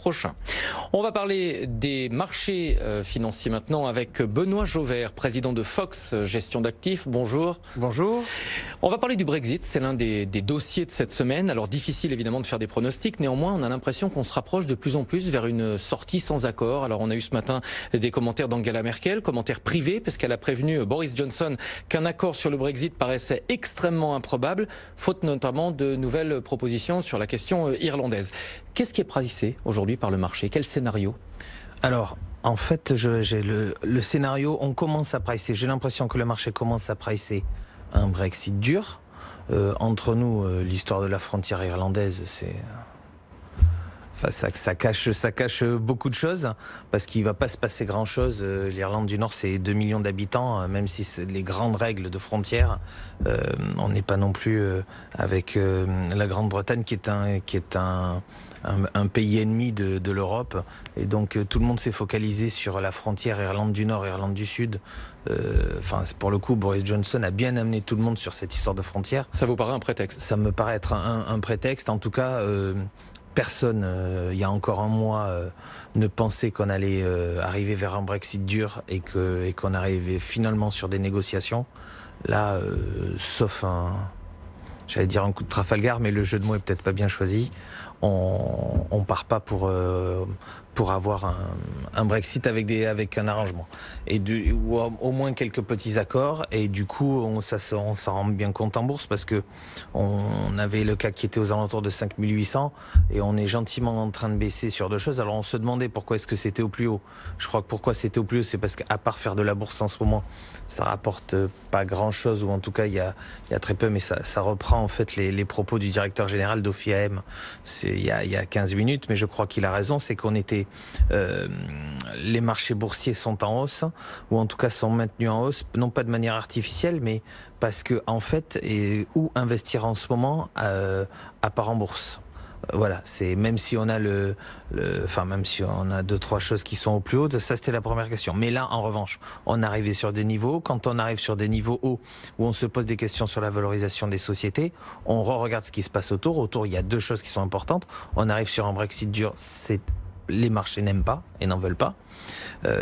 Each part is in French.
prochain. On va parler des marchés financiers maintenant avec Benoît Jauvert, président de Fox Gestion d'actifs. Bonjour. Bonjour. On va parler du Brexit, c'est l'un des dossiers de cette semaine. Alors difficile évidemment de faire des pronostics, néanmoins on a l'impression qu'on se rapproche de plus en plus vers une sortie sans accord. Alors on a eu ce matin des commentaires d'Angela Merkel, commentaires privés, parce qu'elle a prévenu Boris Johnson qu'un accord sur le Brexit paraissait extrêmement improbable, faute notamment de nouvelles propositions sur la question irlandaise. Qu'est-ce qui est pricé aujourd'hui par le marché? Quel scénario? Alors, en fait, j'ai le scénario, on commence à pricer. J'ai l'impression que le marché commence à pricer un Brexit dur. Entre nous, l'histoire de la frontière irlandaise, c'est... Enfin, ça cache beaucoup de choses, parce qu'il va pas se passer grand-chose. L'Irlande du Nord, c'est 2 millions d'habitants, même si c'est les grandes règles de frontières, on n'est pas non plus avec la Grande-Bretagne qui est un pays ennemi de l'Europe, et donc tout le monde s'est focalisé sur la frontière Irlande du Nord, Irlande du Sud. Enfin, pour le coup, Boris Johnson a bien amené tout le monde sur cette histoire de frontière. Ça vous paraît un prétexte? Ça me paraît être un prétexte, en tout cas. Personne, il y a encore un mois, ne pensait qu'on allait arriver vers un Brexit dur et qu'on arrivait finalement sur des négociations. Là, sauf j'allais dire un coup de Trafalgar, mais le jeu de mots est peut-être pas bien choisi. On part pas pour avoir un Brexit avec un arrangement ou au moins quelques petits accords, et du coup on s'en rend bien compte en bourse, parce que on avait le CAC qui était aux alentours de 5800 et on est gentiment en train de baisser sur deux choses. Alors on se demandait pourquoi est-ce que c'était au plus haut. Je crois que pourquoi c'était au plus haut, c'est parce qu'à part faire de la bourse en ce moment, ça rapporte pas grand chose, ou en tout cas il y a très peu, mais ça reprend en fait les propos du directeur général d'OFIAM il y a 15 minutes, mais je crois qu'il a raison. C'est qu'on était les marchés boursiers sont en hausse, ou en tout cas sont maintenus en hausse, non pas de manière artificielle, mais parce que en fait, où investir en ce moment à part en bourse. Voilà, c'est même si on a même si on a 2-3 choses qui sont au plus haut, ça c'était la première question. Mais là, en revanche, on arrivait sur des niveaux. Quand on arrive sur des niveaux hauts, où on se pose des questions sur la valorisation des sociétés, on regarde ce qui se passe autour. Autour, il y a deux choses qui sont importantes. On arrive sur un Brexit dur, les marchés n'aiment pas et n'en veulent pas.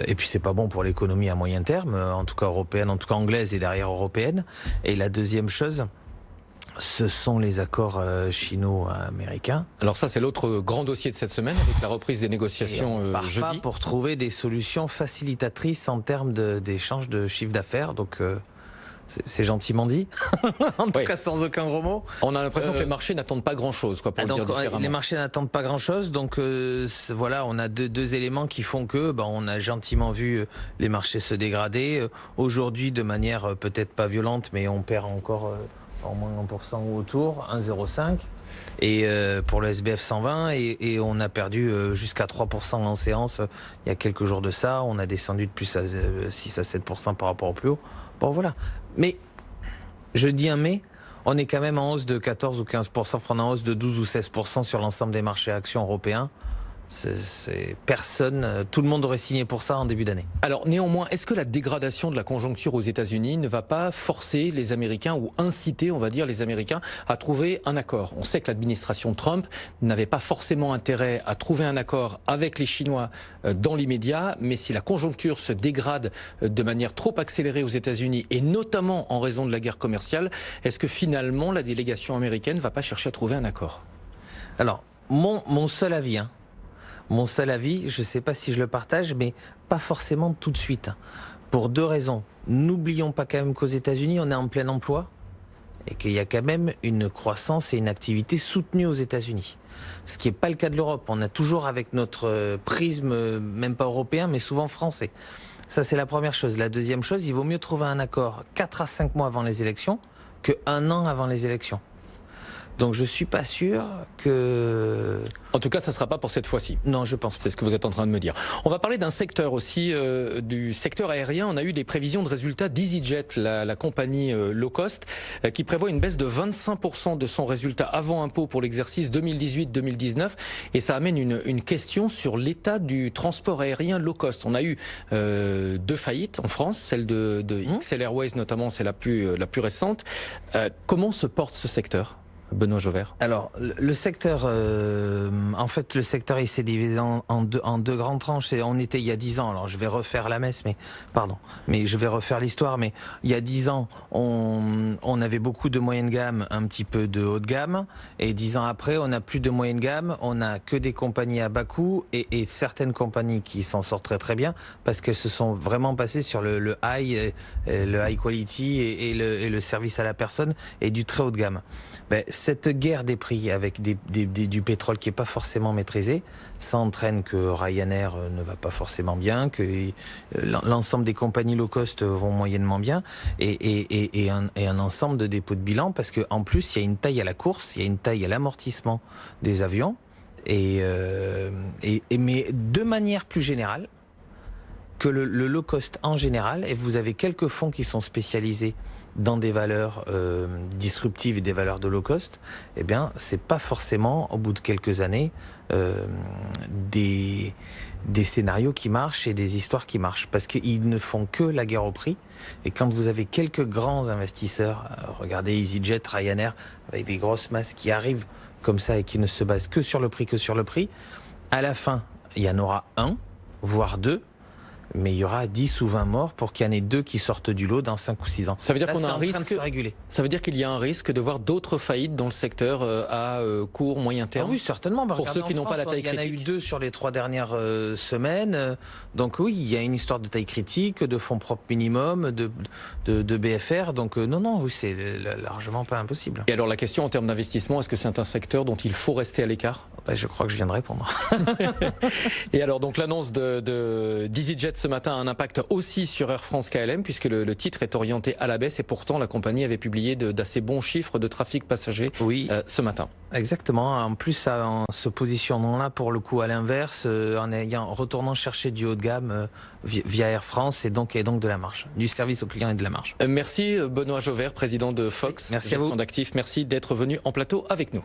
Et puis c'est pas bon pour l'économie à moyen terme, en tout cas européenne, en tout cas anglaise et derrière européenne. Et la deuxième chose, ce sont les accords chino-américains. Alors ça, c'est l'autre grand dossier de cette semaine, avec la reprise des négociations jeudi. Pour trouver des solutions facilitatrices en termes d'échange de chiffre d'affaires. Donc c'est gentiment dit, en tout cas sans aucun gros mot. On a l'impression que les marchés n'attendent pas grand-chose, pour le dire différemment. Les marchés n'attendent pas grand-chose, donc voilà, on a deux éléments qui font que on a gentiment vu les marchés se dégrader. Aujourd'hui, de manière peut-être pas violente, mais on perd encore au moins 1% ou autour, 1,05. Et pour le SBF 120, et on a perdu jusqu'à 3% en séance il y a quelques jours de ça. On a descendu de plus à 6 à 7% par rapport au plus haut. Bon voilà. Mais, je dis un mais, on est quand même en hausse de 14 ou 15%, on est en hausse de 12 ou 16% sur l'ensemble des marchés actions européens. Tout le monde aurait signé pour ça en début d'année. Alors néanmoins, est-ce que la dégradation de la conjoncture aux États-Unis ne va pas forcer les Américains, ou inciter, on va dire, les Américains à trouver un accord? On sait que l'administration Trump n'avait pas forcément intérêt à trouver un accord avec les Chinois dans l'immédiat, mais si la conjoncture se dégrade de manière trop accélérée aux États-Unis, et notamment en raison de la guerre commerciale, est-ce que finalement la délégation américaine ne va pas chercher à trouver un accord? Alors, mon seul avis, mon seul avis, je ne sais pas si je le partage, mais pas forcément tout de suite. Pour deux raisons. N'oublions pas quand même qu'aux États-Unis, on est en plein emploi et qu'il y a quand même une croissance et une activité soutenue aux États-Unis. Ce qui n'est pas le cas de l'Europe. On a toujours, avec notre prisme, même pas européen, mais souvent français. Ça, c'est la première chose. La deuxième chose, il vaut mieux trouver un accord 4 à 5 mois avant les élections que 1 an avant les élections. Donc je suis pas sûr que... En tout cas, ça ne sera pas pour cette fois-ci. Non, je pense pas. C'est ce que vous êtes en train de me dire. On va parler d'un secteur aussi, du secteur aérien. On a eu des prévisions de résultats d'EasyJet, la compagnie low cost, qui prévoit une baisse de 25% de son résultat avant impôt pour l'exercice 2018-2019. Et ça amène une question sur l'état du transport aérien low cost. On a eu 2 faillites en France, celle de XL Airways notamment, c'est la plus récente. Comment se porte ce secteur, Benoît Jovert. Alors, le secteur, en fait, le secteur il s'est divisé en deux grandes tranches. On était il y a 10 ans, alors je vais refaire la messe, mais je vais refaire l'histoire. Mais il y a 10 ans, on avait beaucoup de moyenne gamme, un petit peu de haut de gamme. Et 10 ans après, on n'a plus de moyenne gamme, on n'a que des compagnies à bas coût et certaines compagnies qui s'en sortent très très bien parce qu'elles se sont vraiment passées sur le high quality et le service à la personne et du très haut de gamme. Cette guerre des prix avec du pétrole qui est pas forcément maîtrisé, ça entraîne que Ryanair ne va pas forcément bien, que l'ensemble des compagnies low cost vont moyennement bien, et un ensemble de dépôts de bilan, parce que en plus il y a une taille à la course, il y a une taille à l'amortissement des avions, mais de manière plus générale, que le low cost en général, et vous avez quelques fonds qui sont spécialisés dans des valeurs disruptives et des valeurs de low cost, eh bien, c'est pas forcément, au bout de quelques années, des scénarios qui marchent et des histoires qui marchent, parce qu'ils ne font que la guerre au prix. Et quand vous avez quelques grands investisseurs, regardez EasyJet, Ryanair, avec des grosses masses qui arrivent comme ça et qui ne se basent que sur le prix, à la fin, il y en aura un, voire deux, mais il y aura 10 ou 20 morts pour qu'il y en ait 2 qui sortent du lot dans 5 ou 6 ans. Ça veut dire qu'on a un risque. Ça veut dire qu'il y a un risque de voir d'autres faillites dans le secteur à court, moyen terme. Ah oui, certainement. Pour ceux qui n'ont pas la taille critique. Il y en a eu 2 sur les 3 dernières semaines. Donc oui, il y a une histoire de taille critique, de fonds propres minimum, de BFR. Donc non, oui, c'est largement pas impossible. Et alors la question en termes d'investissement, est-ce que c'est un secteur dont il faut rester à l'écart? Je crois que je viens de répondre. Et alors donc l'annonce d'EasyJet ce matin a un impact aussi sur Air France KLM, puisque le titre est orienté à la baisse, et pourtant la compagnie avait publié d'assez bons chiffres de trafic passager ce matin. Exactement. En plus, en se positionnant là pour le coup à l'inverse, en retournant chercher du haut de gamme via Air France et donc de la marge, du service aux clients et de la marge. Merci Benoît Jovert, président de Fox, Merci à vous. Gestion d'actifs. Merci d'être venu en plateau avec nous.